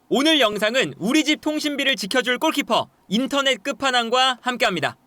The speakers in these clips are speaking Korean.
오늘 영상은 우리 집 통신비를 지켜줄 골키퍼 인터넷 끝판왕과 함께합니다.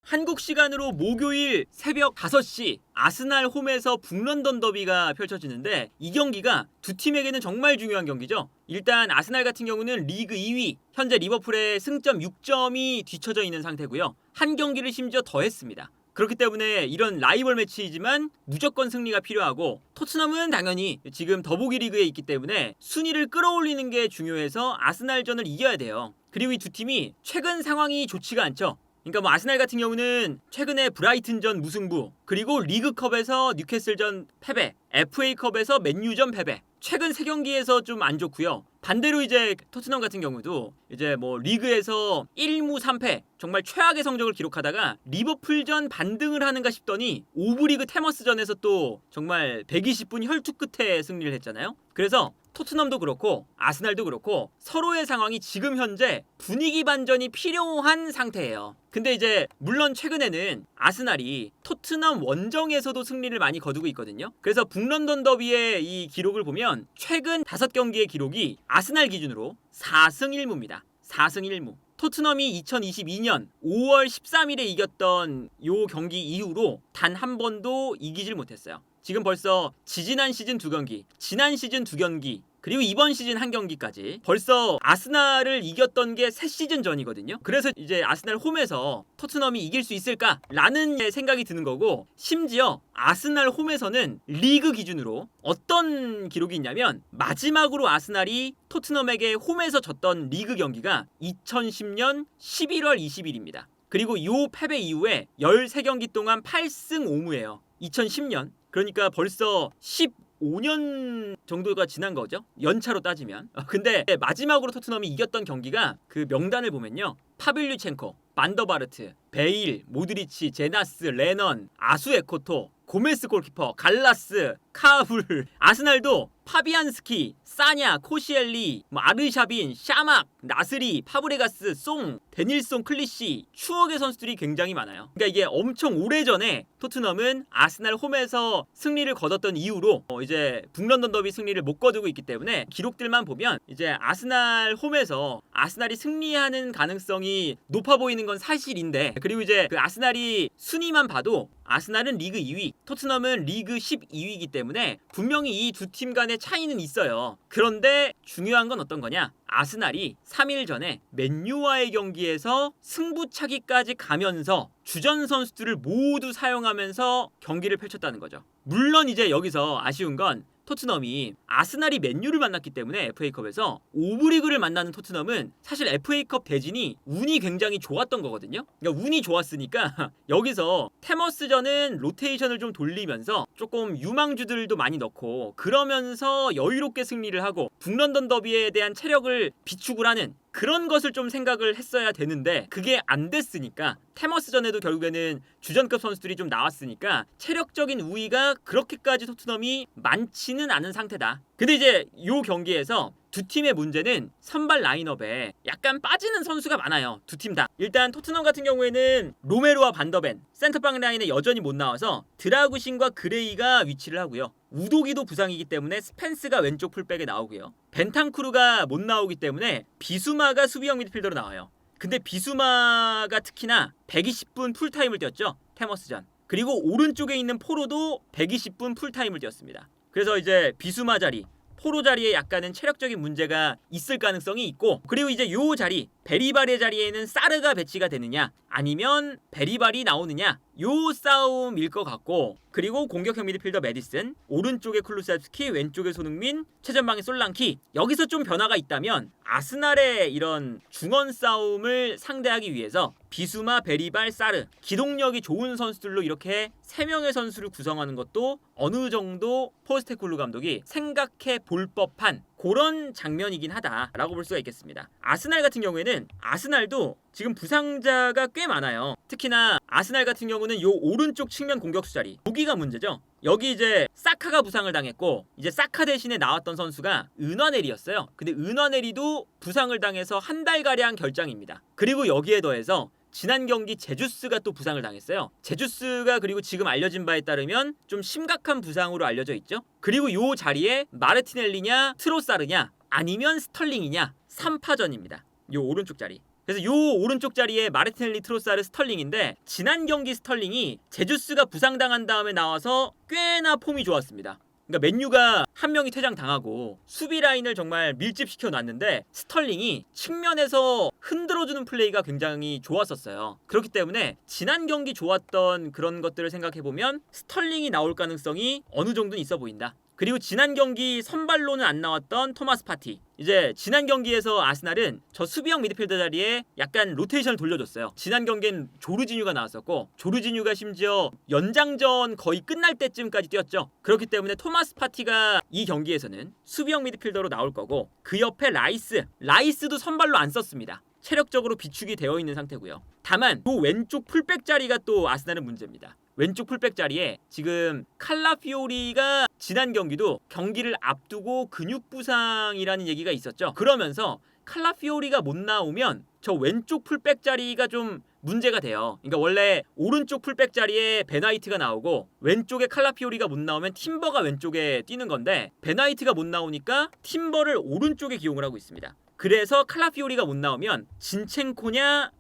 한국 시간으로 목요일 새벽 5시 아스날 홈에서 북런던 더비가 펼쳐지는데 이 경기가 두 팀에게는 정말 중요한 경기죠. 일단 아스날 같은 경우는 리그 2위, 현재 리버풀의 승점 6점이 뒤처져 있는 상태고요. 한 경기를 심지어 더 했습니다. 그렇기 때문에 이런 라이벌 매치이지만 무조건 승리가 필요하고, 토트넘은 당연히 지금 더보기 리그에 있기 때문에 순위를 끌어올리는 게 중요해서 아스날전을 이겨야 돼요. 그리고 이 두 팀이 최근 상황이 좋지가 않죠. 그러니까 아스날 같은 경우는 최근에 브라이튼전 무승부, 그리고 리그컵에서 뉴캐슬전 패배, FA컵에서 맨유전 패배, 최근 3경기에서 좀 안 좋고요. 반대로 이제 토트넘 같은 경우도 이제 리그에서 1무 3패, 정말 최악의 성적을 기록하다가 리버풀전 반등을 하는가 싶더니 오브리그 테머스전에서 또 정말 120분 혈투 끝에 승리를 했잖아요. 그래서 토트넘도 그렇고 아스날도 그렇고 서로의 상황이 지금 현재 분위기 반전이 필요한 상태예요. 근데 이제 물론 최근에는 아스날이 토트넘 원정에서도 승리를 많이 거두고 있거든요. 그래서 북런던 더비의 이 기록을 보면 최근 5경기의 기록이 아스날 기준으로 4승 1무입니다. 4승 1무. 토트넘이 2022년 5월 13일에 이겼던 요 경기 이후로 단 한 번도 이기질 못했어요. 지금 벌써 지지난 시즌 2경기, 지난 시즌 2경기, 그리고 이번 시즌 1경기까지 벌써 아스날을 이겼던 게 3시즌 전이거든요. 그래서 이제 아스날 홈에서 토트넘이 이길 수 있을까라는 생각이 드는 거고, 심지어 아스날 홈에서는 리그 기준으로 어떤 기록이 있냐면, 마지막으로 아스날이 토트넘에게 홈에서 졌던 리그 경기가 2010년 11월 20일입니다. 그리고 요 패배 이후에 13경기 동안 8승 5무예요. 2010년. 그러니까 벌써 15년 정도가 지난 거죠. 연차로 따지면. 근데 마지막으로 토트넘이 이겼던 경기가, 그 명단을 보면요, 파빌류첸코, 반더바르트, 베일, 모드리치, 제나스, 레넌, 아수에코토, 고메스 골키퍼, 갈라스, 카불, 아스날도 파비안스키, 사냐, 코시엘리, 아르샤빈, 샤막, 나스리, 파브레가스, 송, 데닐송, 클리시, 추억의 선수들이 굉장히 많아요. 그러니까 이게 엄청 오래전에 토트넘은 아스날 홈에서 승리를 거뒀던 이후로 이제 북런던 더비 승리를 못 거두고 있기 때문에, 기록들만 보면 이제 아스날 홈에서 아스날이 승리하는 가능성이 높아 보이는 건 사실인데, 그리고 이제 그 아스날이 순위만 봐도 아스날은 리그 2위, 토트넘은 리그 12위이기 때문에 분명히 이 두 팀 간의 차이는 있어요. 그런데 중요한 건 어떤 거냐? 아스날이 3일 전에 맨유와의 경기에서 승부차기까지 가면서 주전 선수들을 모두 사용하면서 경기를 펼쳤다는 거죠. 물론 이제 여기서 아쉬운 건, 토트넘이 아스날이 맨유를 만났기 때문에 FA컵에서 오브리그를 만나는 토트넘은 사실 FA컵 대진이 운이 굉장히 좋았던 거거든요. 그러니까 운이 좋았으니까 여기서 테머스전은 로테이션을 좀 돌리면서 조금 유망주들도 많이 넣고, 그러면서 여유롭게 승리를 하고 북런던 더비에 대한 체력을 비축을 하는 그런 것을 좀 생각을 했어야 되는데, 그게 안 됐으니까, 테머스전에도 결국에는 주전급 선수들이 좀 나왔으니까 체력적인 우위가 그렇게까지 토트넘이 많지는 않은 상태다. 근데 이제 요 경기에서 두 팀의 문제는 선발 라인업에 약간 빠지는 선수가 많아요. 두 팀 다. 일단 토트넘 같은 경우에는 로메로와 반더벤, 센터백 라인에 여전히 못 나와서 드라구신과 그레이가 위치를 하고요. 우도기도 부상이기 때문에 스펜스가 왼쪽 풀백에 나오고요. 벤탄쿠르가 못 나오기 때문에 비수마가 수비형 미드필더로 나와요. 근데 비수마가 특히나 120분 풀타임을 뛰었죠. 테머스전. 그리고 오른쪽에 있는 포로도 120분 풀타임을 뛰었습니다. 그래서 이제 비수마 자리, 포로 자리에 약간은 체력적인 문제가 있을 가능성이 있고, 그리고 이제 요 자리, 베리발의 자리에는 사르가 배치가 되느냐 아니면 베리발이 나오느냐, 요 싸움일 것 같고, 그리고 공격형 미드필더 메디슨, 오른쪽에 쿨루세프스키, 왼쪽에 손흥민, 최전방에 솔랑키. 여기서 좀 변화가 있다면 아스날의 이런 중원 싸움을 상대하기 위해서 비수마, 베리발, 사르, 기동력이 좋은 선수들로 이렇게 3명의 선수를 구성하는 것도 어느 정도 포스테쿨루 감독이 생각해 볼 법한 그런 장면이긴 하다라고 볼 수가 있겠습니다. 아스날 같은 경우에는, 아스날도 지금 부상자가 꽤 많아요. 특히나 아스날 같은 경우는 요 오른쪽 측면 공격수 자리, 여기가 문제죠. 여기 이제 사카가 부상을 당했고, 이제 사카 대신에 나왔던 선수가 은화네리였어요. 근데 은화네리도 부상을 당해서 한 달가량 결장입니다. 그리고 여기에 더해서 지난 경기 제주스가 또 부상을 당했어요. 제주스가 그리고 지금 알려진 바에 따르면 좀 심각한 부상으로 알려져 있죠. 그리고 요 자리에 마르티넬리냐 트로사르냐, 아니면 스털링이냐 3파전입니다. 요 오른쪽 자리. 그래서 요 오른쪽 자리에 마르티넬리, 트로사르, 스털링인데 지난 경기 스털링이 제주스가 부상당한 다음에 나와서 꽤나 폼이 좋았습니다. 그러니까 맨유가 한 명이 퇴장당하고 수비 라인을 정말 밀집시켜 놨는데 스털링이 측면에서 흔들어주는 플레이가 굉장히 좋았었어요. 그렇기 때문에 지난 경기 좋았던 그런 것들을 생각해보면 스털링이 나올 가능성이 어느 정도는 있어 보인다. 그리고 지난 경기 선발로는 안 나왔던 토마스 파티. 이제 지난 경기에서 아스날은 저 수비형 미드필더 자리에 약간 로테이션을 돌려줬어요. 지난 경기엔 조르지뉴가 나왔었고 조르지뉴가 심지어 연장전 거의 끝날 때쯤까지 뛰었죠. 그렇기 때문에 토마스 파티가 이 경기에서는 수비형 미드필더로 나올 거고 그 옆에 라이스도 선발로 안 썼습니다. 체력적으로 비축이 되어 있는 상태고요. 다만 그 왼쪽 풀백 자리가 또 아스날은 문제입니다. 왼쪽 풀백 자리에 지금 칼라피오리가 지난 경기도 경기를 앞두고 근육 부상이라는 얘기가 있었죠. 그러면서 칼라피오리가 못 나오면 저 왼쪽 풀백 자리가 좀 문제가 돼요. 그러니까 원래 오른쪽 풀백 자리에 베나이트가 나오고 왼쪽에 칼라피오리가 못 나오면 팀버가 왼쪽에 뛰는 건데 베나이트가 못 나오니까 팀버를 오른쪽에 기용을 하고 있습니다. 그래서 칼라피오리가 못 나오면 진첸코냐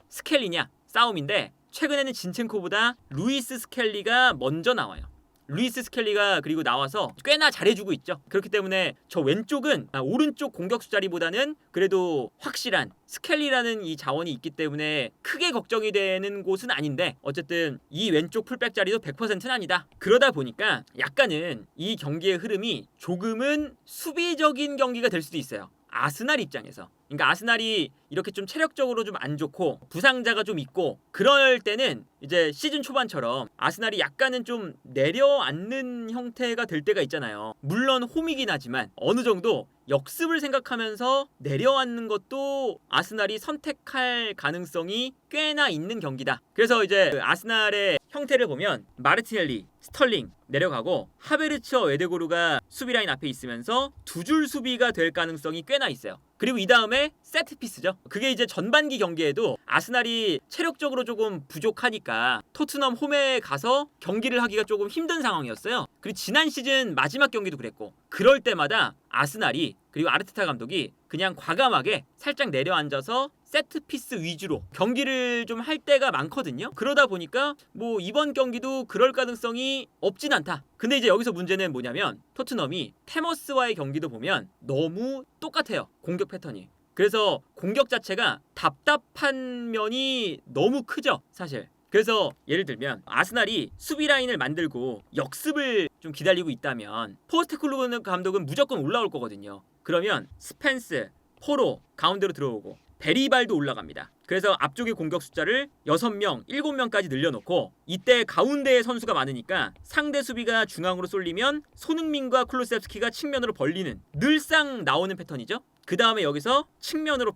스켈리냐 싸움인데 최근에는 진첸코보다 루이스 스켈리가 먼저 나와요. 루이스 스켈리가 그리고 나와서 꽤나 잘해주고 있죠. 그렇기 때문에 저 왼쪽은 오른쪽 공격수 자리보다는 그래도 확실한 스켈리라는 이 자원이 있기 때문에 크게 걱정이 되는 곳은 아닌데 어쨌든 이 왼쪽 풀백 자리도 100%는 아니다. 그러다 보니까 약간은 이 경기의 흐름이 조금은 수비적인 경기가 될 수도 있어요. 아스날 입장에서. 그러니까 아스날이 이렇게 좀 체력적으로 좀 안 좋고 부상자가 좀 있고 그럴 때는 이제 시즌 초반처럼 아스날이 약간은 좀 내려앉는 형태가 될 때가 있잖아요. 물론 홈이긴 하지만 어느 정도 역습을 생각하면서 내려앉는 것도 아스날이 선택할 가능성이 꽤나 있는 경기다. 그래서 이제 그 아스날의 형태를 보면 마르티넬리, 스털링 내려가고 하베르츠와 웨데고르가 수비라인 앞에 있으면서 두 줄 수비가 될 가능성이 꽤나 있어요. 그리고 이 다음에 세트피스죠. 그게 이제 전반기 경기에도 아스날이 체력적으로 조금 부족하니까 토트넘 홈에 가서 경기를 하기가 조금 힘든 상황이었어요. 그리고 지난 시즌 마지막 경기도 그랬고 그럴 때마다 아스날이 그리고 아르테타 감독이 그냥 과감하게 살짝 내려앉아서 세트피스 위주로 경기를 좀 할 때가 많거든요. 그러다 보니까 뭐 이번 경기도 그럴 가능성이 없진 않다. 근데 이제 여기서 문제는 뭐냐면 토트넘이 테머스와의 경기도 보면 너무 똑같아요. 공격 패턴이. 그래서 공격 자체가 답답한 면이 너무 크죠, 사실. 그래서 예를 들면 아스날이 수비 라인을 만들고 역습을 좀 기다리고 있다면 포스테클로그 감독은 무조건 올라올 거거든요. 그러면 스펜스, 포로 가운데로 들어오고 베리발도 올라갑니다. 그래서 앞쪽의 공격 숫자를 6명, 7명까지 늘려놓고 이때 가운데에 선수가 많으니까 상대 수비가 중앙으로 쏠리면 손흥민과 클루셉스키가 측면으로 벌리는 늘상 나오는 패턴이죠. 그 다음에 여기서 측면으로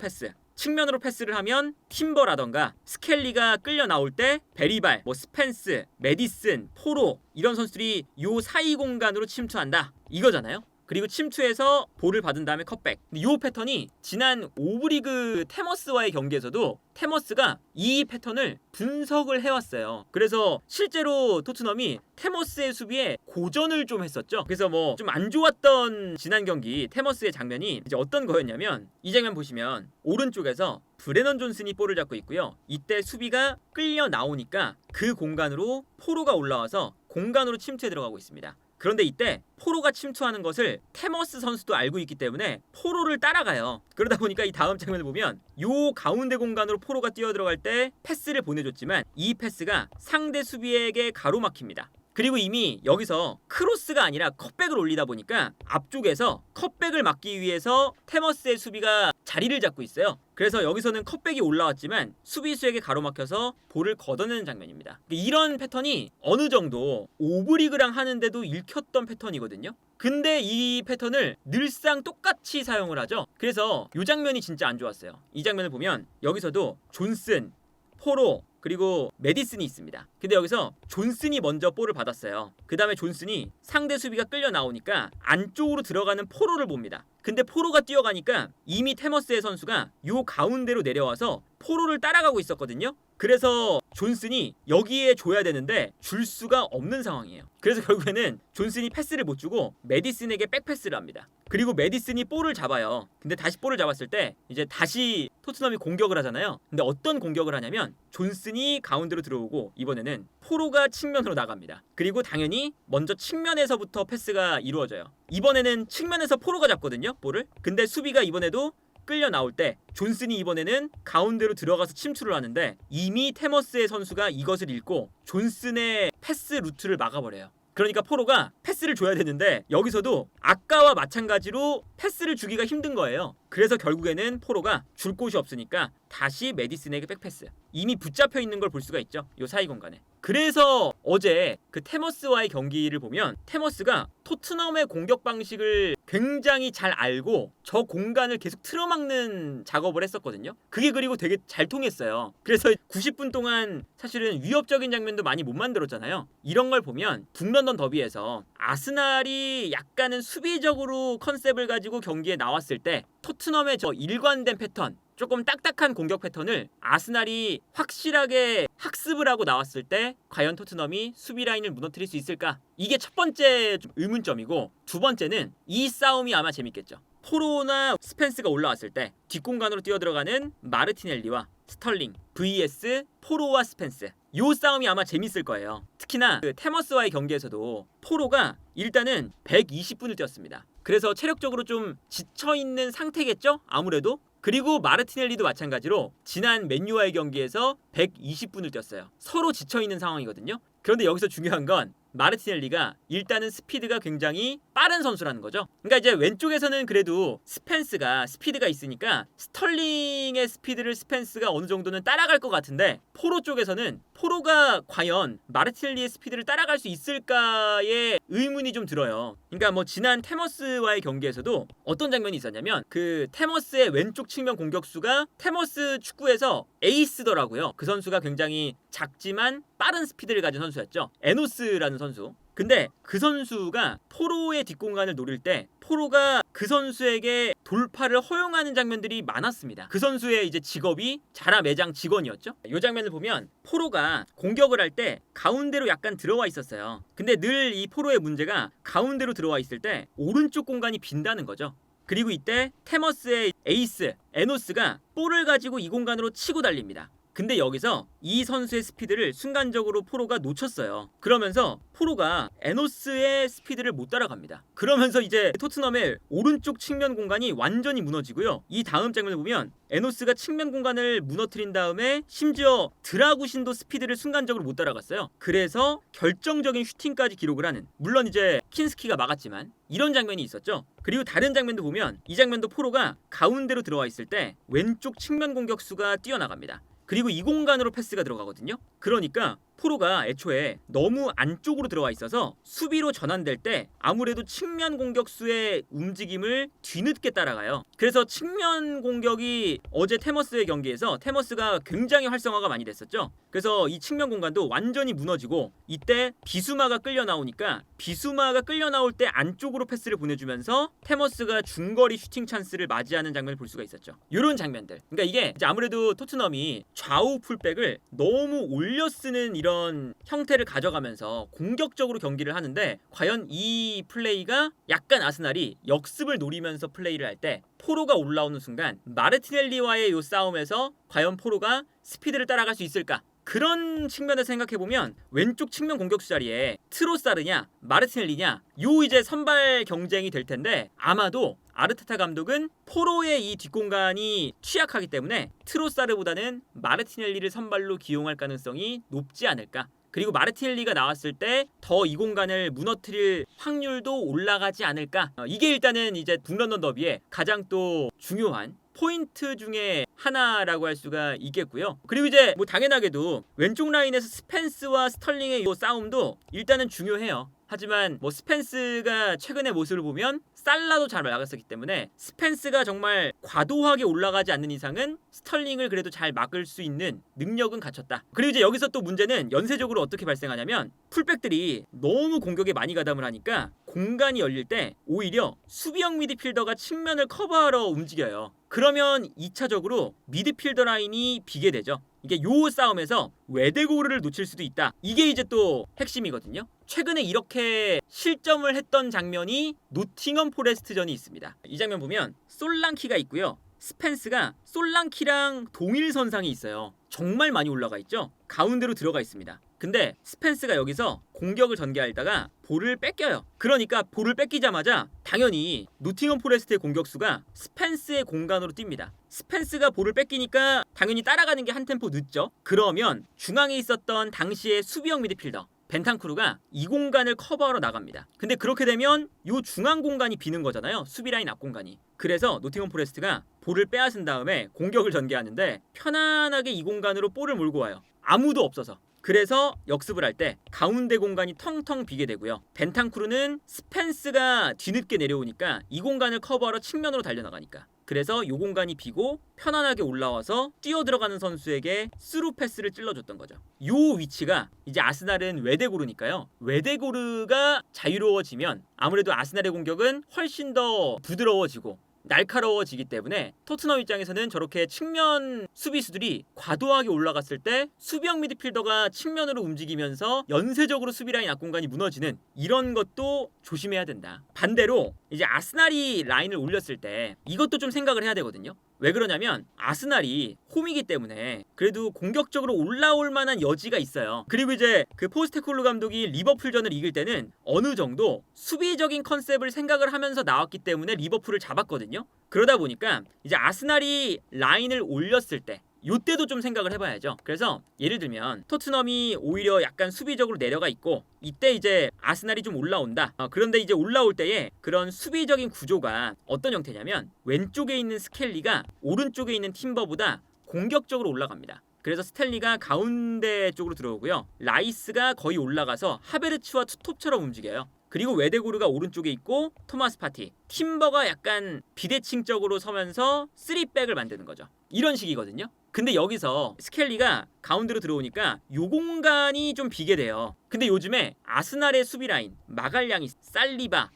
패스를 하면 팀버라던가 스켈리가 끌려 나올 때 베리발, 스펜스, 메디슨, 포로 이런 선수들이 요 사이 공간으로 침투한다 이거잖아요. 그리고 침투해서 볼을 받은 다음에 컷백. 이 패턴이 지난 오브리그 테머스와의 경기에서도 테머스가 이 패턴을 분석을 해왔어요. 그래서 실제로 토트넘이 테머스의 수비에 고전을 좀 했었죠. 그래서 뭐 좀 안 좋았던 지난 경기 테머스의 장면이 이제 어떤 거였냐면 이 장면 보시면 오른쪽에서 브레넌 존슨이 볼을 잡고 있고요. 이때 수비가 끌려 나오니까 그 공간으로 포로가 올라와서 공간으로 침투해 들어가고 있습니다. 그런데 이때 포로가 침투하는 것을 테머스 선수도 알고 있기 때문에 포로를 따라가요. 그러다 보니까 이 다음 장면을 보면 요 가운데 공간으로 포로가 뛰어들어갈 때 패스를 보내줬지만 이 패스가 상대 수비에게 가로막힙니다. 그리고 이미 여기서 크로스가 아니라 컷백을 올리다 보니까 앞쪽에서 컷백을 막기 위해서 테머스의 수비가 자리를 잡고 있어요. 그래서 여기서는 컷백이 올라왔지만 수비수에게 가로막혀서 볼을 걷어내는 장면입니다. 이런 패턴이 어느 정도 오브리그랑 하는데도 읽혔던 패턴이거든요. 근데 이 패턴을 늘상 똑같이 사용을 하죠. 그래서 이 장면이 진짜 안 좋았어요. 이 장면을 보면 여기서도 존슨, 포로 그리고 메디슨이 있습니다. 근데 여기서 존슨이 먼저 볼을 받았어요. 그 다음에 존슨이 상대 수비가 끌려 나오니까 안쪽으로 들어가는 포로를 봅니다. 근데 포로가 뛰어가니까 이미 테머스의 선수가 요 가운데로 내려와서 포로를 따라가고 있었거든요. 그래서 존슨이 여기에 줘야 되는데 줄 수가 없는 상황이에요. 그래서 결국에는 존슨이 패스를 못 주고 메디슨에게 백패스를 합니다. 그리고 메디슨이 볼을 잡아요. 근데 다시 볼을 잡았을 때 이제 다시 토트넘이 공격을 하잖아요. 근데 어떤 공격을 하냐면 존슨이 가운데로 들어오고 이번에는 포로가 측면으로 나갑니다. 그리고 당연히 먼저 측면에서부터 패스가 이루어져요. 이번에는 측면에서 포로가 잡거든요, 볼을. 근데 수비가 이번에도 끌려 나올 때 존슨이 이번에는 가운데로 들어가서 침투를 하는데 이미 테머스의 선수가 이것을 읽고 존슨의 패스 루트를 막아버려요. 그러니까 포로가 패스를 줘야 되는데 여기서도 아까와 마찬가지로 패스를 주기가 힘든 거예요. 그래서 결국에는 포로가 줄 곳이 없으니까 다시 메디슨에게 백패스. 이미 붙잡혀 있는 걸 볼 수가 있죠. 요 사이 공간에. 그래서 어제 그 테머스와의 경기를 보면 테머스가 토트넘의 공격 방식을 굉장히 잘 알고 저 공간을 계속 틀어막는 작업을 했었거든요. 그게 그리고 되게 잘 통했어요. 그래서 90분 동안 사실은 위협적인 장면도 많이 못 만들었잖아요. 이런 걸 보면 북런던 더비에서 아스날이 약간은 수비적으로 컨셉을 가지고 경기에 나왔을 때 토트넘의 저 일관된 패턴, 조금 딱딱한 공격 패턴을 아스날이 확실하게 학습을 하고 나왔을 때 과연 토트넘이 수비 라인을 무너뜨릴 수 있을까? 이게 첫 번째 좀 의문점이고, 두 번째는 이 싸움이 아마 재밌겠죠. 포로나 스펜스가 올라왔을 때 뒷공간으로 뛰어들어가는 마르티넬리와 스털링 vs 포로와 스펜스, 요 싸움이 아마 재밌을 거예요. 특히나 그 테머스와의 경기에서도 포로가 일단은 120분을 뛰었습니다. 그래서 체력적으로 좀 지쳐있는 상태겠죠? 아무래도. 그리고 마르티넬리도 마찬가지로 지난 맨유와의 경기에서 120분을 뛰었어요. 서로 지쳐있는 상황이거든요. 그런데 여기서 중요한 건 마르티넬리가 일단은 스피드가 굉장히 빠른 선수라는 거죠. 그러니까 이제 왼쪽에서는 그래도 스펜스가 스피드가 있으니까 스털링의 스피드를 스펜스가 어느 정도는 따라갈 것 같은데, 포로 쪽에서는 포로가 과연 마르티넬리의 스피드를 따라갈 수 있을까의 의문이 좀 들어요. 그러니까 뭐 지난 테머스와의 경기에서도 어떤 장면이 있었냐면 그 테머스의 왼쪽 측면 공격수가 테머스 축구에서 에이스더라고요. 그 선수가 굉장히 작지만 빠른 스피드를 가진 선수였죠. 에노스라는 선수. 근데 그 선수가 포로의 뒷공간을 노릴 때 포로가 그 선수에게 돌파를 허용하는 장면들이 많았습니다. 그 선수의 이제 직업이 자라 매장 직원이었죠. 이 장면을 보면 포로가 공격을 할 때 가운데로 약간 들어와 있었어요. 근데 늘 이 포로의 문제가 가운데로 들어와 있을 때 오른쪽 공간이 빈다는 거죠. 그리고 이때 테머스의 에이스 에노스가 볼을 가지고 이 공간으로 치고 달립니다. 근데 여기서 이 선수의 스피드를 순간적으로 포로가 놓쳤어요. 그러면서 포로가 에노스의 스피드를 못 따라갑니다. 그러면서 이제 토트넘의 오른쪽 측면 공간이 완전히 무너지고요. 이 다음 장면을 보면 에노스가 측면 공간을 무너뜨린 다음에 심지어 드라구신도 스피드를 순간적으로 못 따라갔어요. 그래서 결정적인 슈팅까지 기록을 하는, 물론 이제 킨스키가 막았지만 이런 장면이 있었죠. 그리고 다른 장면도 보면 이 장면도 포로가 가운데로 들어와 있을 때 왼쪽 측면 공격수가 뛰어나갑니다. 그리고 이 공간으로 패스가 들어가거든요. 그러니까 포로가 애초에 너무 안쪽으로 들어와 있어서 수비로 전환될 때 아무래도 측면 공격수의 움직임을 뒤늦게 따라가요. 그래서 측면 공격이 어제 테머스의 경기에서 테머스가 굉장히 활성화가 많이 됐었죠. 그래서 이 측면 공간도 완전히 무너지고, 이때 비수마가 끌려 나오니까 비수마가 끌려 나올 때 안쪽으로 패스를 보내주면서 테머스가 중거리 슈팅 찬스를 맞이하는 장면을 볼 수가 있었죠. 이런 장면들. 그러니까 이게 이제 아무래도 토트넘이 좌우 풀백을 너무 올려 쓰는 이런 형태를 가져가면서 공격적으로 경기를 하는데, 과연 이 플레이가 약간 아스날이 역습을 노리면서 플레이를 할 때 포로가 올라오는 순간 마르티넬리와의 이 싸움에서 과연 포로가 스피드를 따라갈 수 있을까? 그런 측면에서 생각해보면 왼쪽 측면 공격수 자리에 트로사르냐 마르티넬리냐 요 이제 선발 경쟁이 될 텐데, 아마도 아르테타 감독은 포로의 이 뒷공간이 취약하기 때문에 트로사르보다는 마르티넬리를 선발로 기용할 가능성이 높지 않을까. 그리고 마르티넬리가 나왔을 때 더 이 공간을 무너뜨릴 확률도 올라가지 않을까. 이게 일단은 이제 북런던 더비의 가장 또 중요한 포인트 중에 하나라고 할 수가 있겠고요. 그리고 이제 뭐 당연하게도 왼쪽 라인에서 스펜스와 스털링의 이 싸움도 일단은 중요해요. 하지만 뭐 스펜스가 최근의 모습을 보면 살라도 잘 막았었기 때문에 스펜스가 정말 과도하게 올라가지 않는 이상은 스털링을 그래도 잘 막을 수 있는 능력은 갖췄다. 그리고 이제 여기서 또 문제는 연쇄적으로 어떻게 발생하냐면 풀백들이 너무 공격에 많이 가담을 하니까 공간이 열릴 때 오히려 수비형 미드필더가 측면을 커버하러 움직여요. 그러면 2차적으로 미드필더 라인이 비게 되죠. 이게 요 싸움에서 웨데고르를 놓칠 수도 있다. 이게 이제 또 핵심이거든요. 최근에 이렇게 실점을 했던 장면이 노팅엄 포레스트전이 있습니다. 이 장면 보면 솔랑키가 있고요. 스펜스가 솔랑키랑 동일 선상에 있어요. 정말 많이 올라가 있죠. 가운데로 들어가 있습니다. 근데 스펜스가 여기서 공격을 전개하다가 볼을 뺏겨요. 그러니까 볼을 뺏기자마자 당연히 노팅엄 포레스트의 공격수가 스펜스의 공간으로 뜁니다. 스펜스가 볼을 뺏기니까 당연히 따라가는 게 한 템포 늦죠. 그러면 중앙에 있었던 당시의 수비형 미드필더 벤탄쿠르가 이 공간을 커버하러 나갑니다. 근데 그렇게 되면 요 중앙 공간이 비는 거잖아요. 수비라인 앞 공간이. 그래서 노팅엄 포레스트가 볼을 빼앗은 다음에 공격을 전개하는데 편안하게 이 공간으로 볼을 몰고 와요. 아무도 없어서. 그래서 역습을 할 때 가운데 공간이 텅텅 비게 되고요. 벤탄쿠르는 스펜스가 뒤늦게 내려오니까 이 공간을 커버하러 측면으로 달려나가니까. 그래서 이 공간이 비고 편안하게 올라와서 뛰어 들어가는 선수에게 스루 패스를 찔러줬던 거죠. 이 위치가 이제 아스날은 웨데고르니까요. 웨데고르가 자유로워지면 아무래도 아스날의 공격은 훨씬 더 부드러워지고 날카로워지기 때문에 토트넘 입장에서는 저렇게 측면 수비수들이 과도하게 올라갔을 때 수비형 미드필더가 측면으로 움직이면서 연쇄적으로 수비라인 앞공간이 무너지는 이런 것도 조심해야 된다. 반대로 이제 아스날이 라인을 올렸을 때 이것도 좀 생각을 해야 되거든요. 왜 그러냐면 아스날이 홈이기 때문에 그래도 공격적으로 올라올 만한 여지가 있어요. 그리고 이제 그 포스테코글루 감독이 리버풀전을 이길 때는 어느 정도 수비적인 컨셉을 생각을 하면서 나왔기 때문에 리버풀을 잡았거든요. 그러다 보니까 이제 아스날이 라인을 올렸을 때 요때도 좀 생각을 해봐야죠. 그래서 예를 들면 토트넘이 오히려 약간 수비적으로 내려가 있고 이때 이제 아스날이 좀 올라온다. 그런데 이제 올라올 때에 그런 수비적인 구조가 어떤 형태냐면 왼쪽에 있는 스켈리가 오른쪽에 있는 팀버보다 공격적으로 올라갑니다. 그래서 스텔리가 가운데 쪽으로 들어오고요. 라이스가 거의 올라가서 하베르츠와 투톱처럼 움직여요. 그리고 웨데고르가 오른쪽에 있고 토마스 파티, 팀버가 약간 비대칭적으로 서면서 3백을 만드는 거죠. 이런 식이거든요. 근데 여기서 스켈리가 가운데로 들어오니까 요 공간이 좀 비게 돼요. 근데 요즘에 아스날의 수비 라인, 마갈량이스, 살리바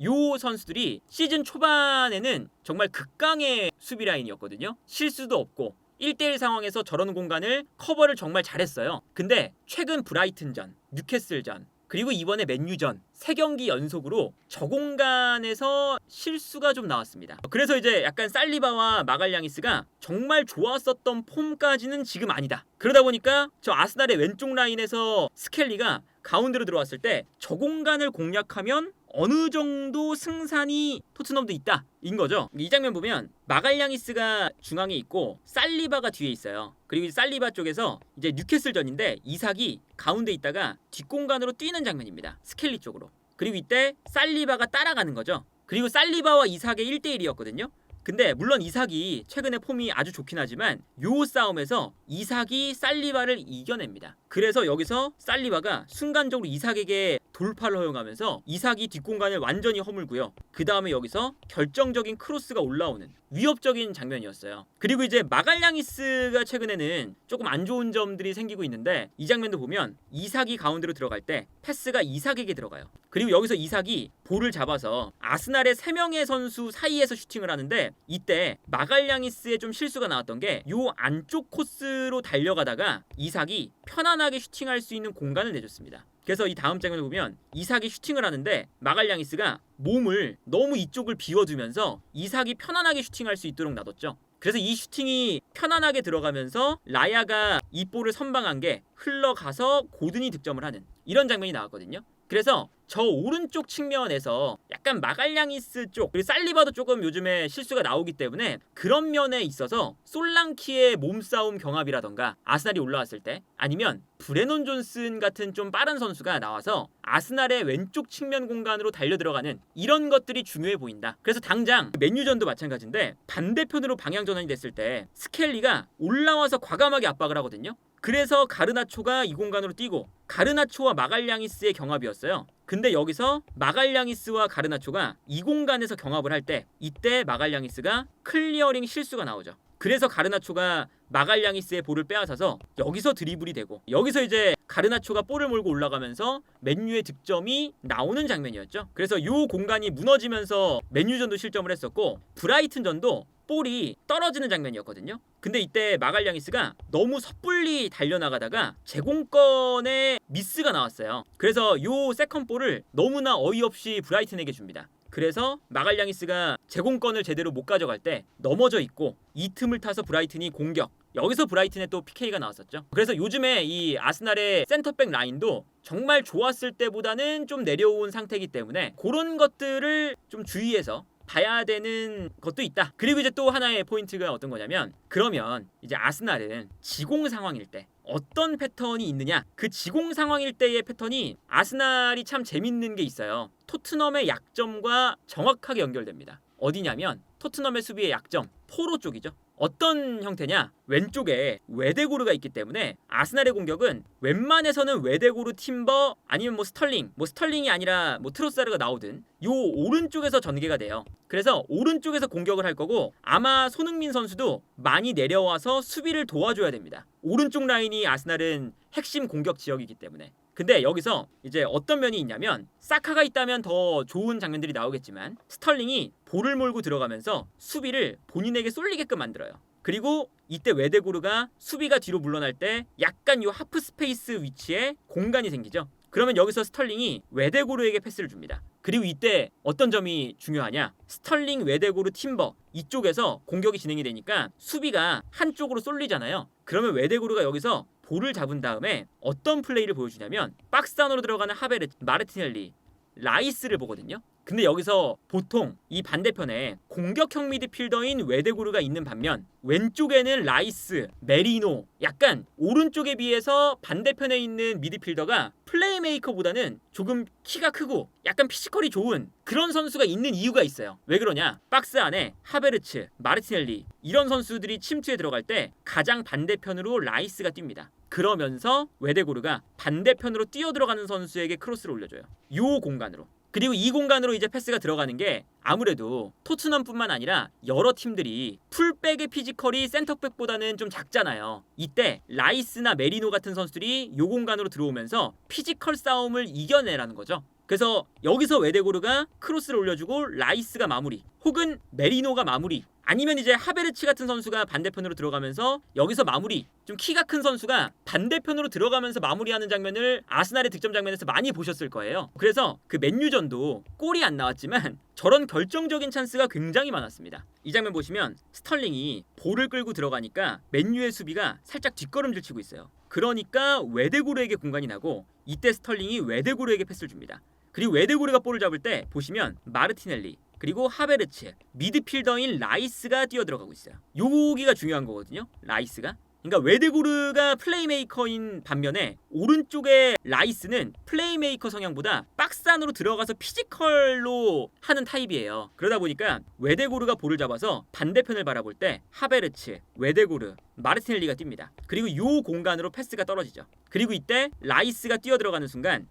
요 선수들이 시즌 초반에는 정말 극강의 수비 라인이었거든요. 실수도 없고 1대1 상황에서 저런 공간을 커버를 정말 잘했어요. 근데 최근 브라이튼전, 뉴캐슬전 그리고 이번에 맨유전 3경기 연속으로 저 공간에서 실수가 좀 나왔습니다. 그래서 이제 약간 살리바와 마갈량이스가 정말 좋았었던 폼까지는 지금 아니다. 그러다 보니까 저 아스날의 왼쪽 라인에서 스켈리가 가운데로 들어왔을 때 저 공간을 공략하면 어느 정도 승산이 토트넘도 있다 인 거죠. 이 장면 보면 마갈량이스가 중앙에 있고 살리바가 뒤에 있어요. 그리고 살리바 쪽에서 이제 뉴캐슬전인데 이삭이 가운데 있다가 뒷공간으로 뛰는 장면입니다. 스켈리 쪽으로. 그리고 이때 살리바가 따라가는 거죠. 그리고 살리바와 이삭의 1대1이었거든요. 근데 물론 이삭이 최근에 폼이 아주 좋긴 하지만 요 싸움에서 이삭이 살리바를 이겨냅니다. 그래서 여기서 살리바가 순간적으로 이삭에게 돌파를 허용하면서 이삭이 뒷공간을 완전히 허물고요. 그 다음에 여기서 결정적인 크로스가 올라오는 위협적인 장면이었어요. 그리고 이제 마갈량이스가 최근에는 조금 안 좋은 점들이 생기고 있는데 이 장면도 보면 이삭이 가운데로 들어갈 때 패스가 이삭에게 들어가요. 그리고 여기서 이삭이 볼을 잡아서 아스날의 3명의 선수 사이에서 슈팅을 하는데 이때 마갈량이스의 좀 실수가 나왔던 게 요 안쪽 코스로 달려가다가 이삭이 편안하게 슈팅할 수 있는 공간을 내줬습니다. 그래서 이 다음 장면을 보면 이삭이 슈팅을 하는데 마갈량이스가 몸을 너무 이쪽을 비워두면서 이삭이 편안하게 슈팅할 수 있도록 놔뒀죠. 그래서 이 슈팅이 편안하게 들어가면서 라야가 이 볼을 선방한 게 흘러가서 고든이 득점을 하는 이런 장면이 나왔거든요. 그래서 저 오른쪽 측면에서 약간 마갈량이스 쪽 그리고 살리바도 조금 요즘에 실수가 나오기 때문에 그런 면에 있어서 솔랑키의 몸싸움 경합이라던가 아스날이 올라왔을 때 아니면 브레논 존슨 같은 좀 빠른 선수가 나와서 아스날의 왼쪽 측면 공간으로 달려 들어가는 이런 것들이 중요해 보인다. 그래서 당장 맨유전도 마찬가지인데 반대편으로 방향 전환이 됐을 때 스켈리가 올라와서 과감하게 압박을 하거든요. 그래서 가르나초가 이 공간으로 뛰고 가르나초와 마갈량이스의 경합이었어요. 근데 여기서 마갈량이스와 가르나초가 이 공간에서 경합을 할 때 이때 마갈량이스가 클리어링 실수가 나오죠. 그래서 가르나초가 마갈량이스의 볼을 빼앗아서 여기서 드리블이 되고 여기서 이제 가르나초가 볼을 몰고 올라가면서 맨유의 득점이 나오는 장면이었죠. 그래서 이 공간이 무너지면서 맨유전도 실점을 했었고 브라이튼전도 볼이 떨어지는 장면이었거든요. 근데 이때 마갈량이스가 너무 섣불리 달려나가다가 제공권에 미스가 나왔어요. 그래서 요 세컨볼을 너무나 어이없이 브라이튼에게 줍니다. 그래서 마갈량이스가 제공권을 제대로 못 가져갈 때 넘어져 있고 이 틈을 타서 브라이튼이 공격. 여기서 브라이튼에 또 PK가 나왔었죠. 그래서 요즘에 이 아스날의 센터백 라인도 정말 좋았을 때보다는 좀 내려온 상태이기 때문에 그런 것들을 좀 주의해서 봐야 되는 것도 있다. 그리고 이제 또 하나의 포인트가 어떤 거냐면, 그러면 이제 아스날은 지공 상황일 때 어떤 패턴이 있느냐, 그 지공 상황일 때의 패턴이 아스날이 참 재밌는 게 있어요. 토트넘의 약점과 정확하게 연결됩니다. 어디냐면 토트넘의 수비의 약점, 포로 쪽이죠. 어떤 형태냐, 왼쪽에 웨데고르가 있기 때문에 아스날의 공격은 웬만해서는 웨데고르, 팀버 아니면 스털링이 아니라 트로사르가 나오든 요 오른쪽에서 전개가 돼요. 그래서 오른쪽에서 공격을 할 거고, 아마 손흥민 선수도 많이 내려와서 수비를 도와줘야 됩니다. 오른쪽 라인이 아스날은 핵심 공격 지역이기 때문에. 근데 여기서 이제 어떤 면이 있냐면, 사카가 있다면 더 좋은 장면들이 나오겠지만 스털링이 볼을 몰고 들어가면서 수비를 본인에게 쏠리게끔 만들어요. 그리고 이때 웨데고르가 수비가 뒤로 물러날 때 약간 요 하프 스페이스 위치에 공간이 생기죠. 그러면 여기서 스털링이 웨데고르에게 패스를 줍니다. 그리고 이때 어떤 점이 중요하냐, 스털링, 웨데고르, 팀버 이쪽에서 공격이 진행이 되니까 수비가 한쪽으로 쏠리잖아요. 그러면 웨데고르가 여기서 볼을 잡은 다음에 어떤 플레이를 보여주냐면, 박스 안으로 들어가는 하베르트, 마르티넬리, 라이스를 보거든요. 근데 여기서 보통 이 반대편에 공격형 미드필더인 웨데고르가 있는 반면 왼쪽에는 라이스, 메리노, 약간 오른쪽에 비해서 반대편에 있는 미드필더가 플레이메이커보다는 조금 키가 크고 약간 피지컬이 좋은 그런 선수가 있는 이유가 있어요. 왜 그러냐, 박스 안에 하베르츠, 마르티넬리 이런 선수들이 침투에 들어갈 때 가장 반대편으로 라이스가 뜁니다. 그러면서 웨데고르가 반대편으로 뛰어들어가는 선수에게 크로스를 올려줘요. 요 공간으로. 그리고 이 공간으로 이제 패스가 들어가는 게, 아무래도 토트넘뿐만 아니라 여러 팀들이 풀백의 피지컬이 센터백보다는 좀 작잖아요. 이때 라이스나 메리노 같은 선수들이 요 공간으로 들어오면서 피지컬 싸움을 이겨내라는 거죠. 그래서 여기서 웨데고르가 크로스를 올려주고 라이스가 마무리, 혹은 메리노가 마무리, 아니면 이제 하베르츠 같은 선수가 반대편으로 들어가면서 여기서 마무리, 좀 키가 큰 선수가 반대편으로 들어가면서 마무리하는 장면을 아스날의 득점 장면에서 많이 보셨을 거예요. 그래서 그 맨유전도 골이 안 나왔지만 저런 결정적인 찬스가 굉장히 많았습니다. 이 장면 보시면 스털링이 볼을 끌고 들어가니까 맨유의 수비가 살짝 뒷걸음질 치고 있어요. 그러니까 웨데고르에게 공간이 나고, 이때 스털링이 웨데고르에게 패스를 줍니다. 그리고 웨데고르가 볼을 잡을 때 보시면 마르티넬리, 그리고 하베르츠, 미드필더인 라이스가 뛰어들어가고 있어요. 여기가 중요한 거거든요. 라이스가. 그러니까 웨데고르가 플레이메이커인 반면에 오른쪽에 라이스는 플레이메이커 성향보다 박스 안으로 들어가서 피지컬로 하는 타입이에요. 그러다 보니까 웨데고르가 볼을 잡아서 반대편을 바라볼 때 하베르츠, 웨데고르, 마르티넬리가 뜁니다. 그리고 요 공간으로 패스가 떨어지죠. 그리고 이때 라이스가 뛰어들어가는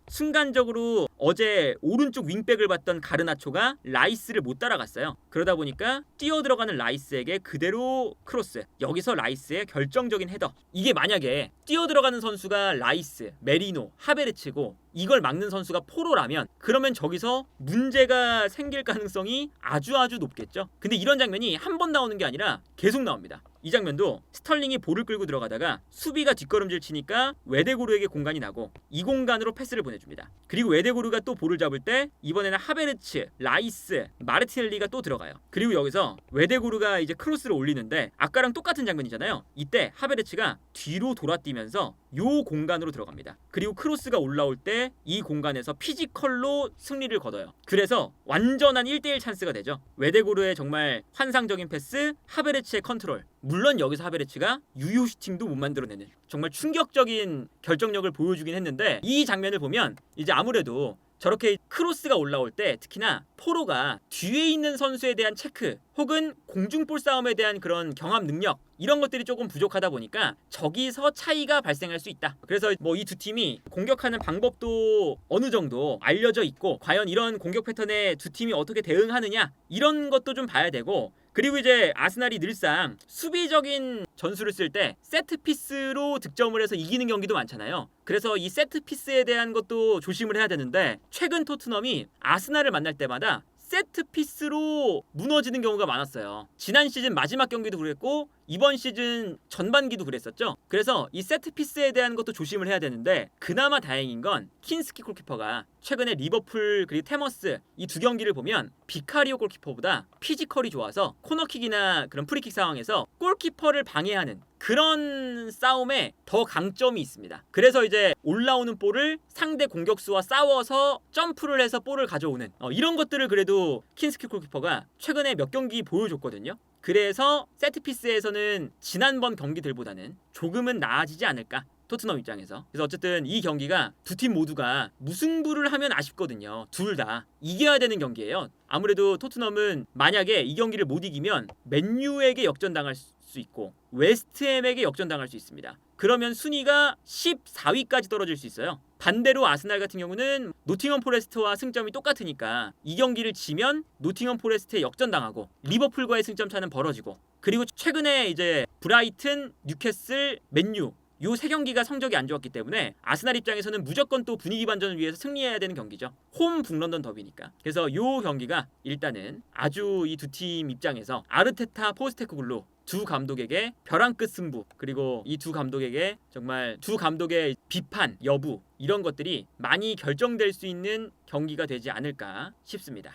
순간적으로 어제 오른쪽 윙백을 봤던 가르나초가 라이스를 못 따라갔어요. 그러다 보니까 뛰어들어가는 라이스에게 그대로 크로스, 여기서 라이스의 결정적인 헤더. 이게 만약에 뛰어들어가는 선수가 라이스, 메리노, 하베르츠고 이걸 막는 선수가 포로라면, 그러면 저기서 문제가 생길 가능성이 아주 높겠죠. 근데 이런 장면이 한 번 나오는 게 아니라 계속 나옵니다. 이 장면도 스털링이 볼을 끌고 들어가다가 수비가 뒷걸음질 치니까 웨데고르에게 공간이 나고 이 공간으로 패스를 보내줍니다. 그리고 웨데고르가 또 볼을 잡을 때 이번에는 하베르츠, 라이스, 마르티넬리가 또 들어가요. 그리고 여기서 웨데고르가 이제 크로스를 올리는데 아까랑 똑같은 장면이잖아요. 이때 하베르츠가 뒤로 돌아뛰면서 요 공간으로 들어갑니다. 그리고 크로스가 올라올 때 이 공간에서 피지컬로 승리를 거둬요. 그래서 완전한 1대1 찬스가 되죠. 웨데고르의 정말 환상적인 패스, 하베르츠의 컨트롤. 물론 여기서 하베르츠가 유효 슈팅도 못 만들어내는 정말 충격적인 결정력을 보여주긴 했는데, 이 장면을 보면 이제 아무래도 저렇게 크로스가 올라올 때 특히나 포로가 뒤에 있는 선수에 대한 체크, 혹은 공중볼 싸움에 대한 그런 경험 능력, 이런 것들이 조금 부족하다 보니까 저기서 차이가 발생할 수 있다. 그래서 이 두 팀이 공격하는 방법도 어느 정도 알려져 있고, 과연 이런 공격 패턴에 두 팀이 어떻게 대응하느냐, 이런 것도 좀 봐야 되고, 그리고 이제 아스날이 늘상 수비적인 전술을 쓸 때 세트피스로 득점을 해서 이기는 경기도 많잖아요. 그래서 이 세트피스에 대한 것도 조심을 해야 되는데, 최근 토트넘이 아스날을 만날 때마다 세트피스로 무너지는 경우가 많았어요. 지난 시즌 마지막 경기도 그랬고 이번 시즌 전반기도 그랬었죠. 그래서 이 세트피스에 대한 것도 조심을 해야 되는데 그나마 다행인 건 킨스키 골키퍼가 최근에 리버풀 그리고 테머스 이 두 경기를 보면 비카리오 골키퍼보다 피지컬이 좋아서 코너킥이나 그런 프리킥 상황에서 골키퍼를 방해하는 그런 싸움에 더 강점이 있습니다. 그래서 이제 올라오는 볼을 상대 공격수와 싸워서 점프를 해서 볼을 가져오는 이런 것들을 그래도 킨스키 골키퍼가 최근에 몇 경기 보여줬거든요. 그래서 세트피스에서는 지난번 경기들보다는 조금은 나아지지 않을까, 토트넘 입장에서. 그래서 어쨌든 이 경기가 두 팀 모두가 무승부를 하면 아쉽거든요. 둘 다 이겨야 되는 경기예요. 아무래도 토트넘은 만약에 이 경기를 못 이기면 맨유에게 역전당할 수 있고 웨스트햄에게 역전당할 수 있습니다. 그러면 순위가 14위까지 떨어질 수 있어요. 반대로 아스날 같은 경우는 노팅엄 포레스트와 승점이 똑같으니까 이 경기를 지면 노팅엄 포레스트에 역전당하고 리버풀과의 승점 차는 벌어지고, 그리고 최근에 이제 브라이튼, 뉴캐슬, 맨유 요 세 경기가 성적이 안 좋았기 때문에 아스날 입장에서는 무조건 또 분위기 반전을 위해서 승리해야 되는 경기죠. 홈 북런던 더비니까. 그래서 요 경기가 일단은 아주 이 두 팀 입장에서 아르테타, 포스테코글루 두 감독에게 벼랑 끝 승부, 그리고 이 두 감독에게 정말 두 감독의 비판 여부 이런 것들이 많이 결정될 수 있는 경기가 되지 않을까 싶습니다.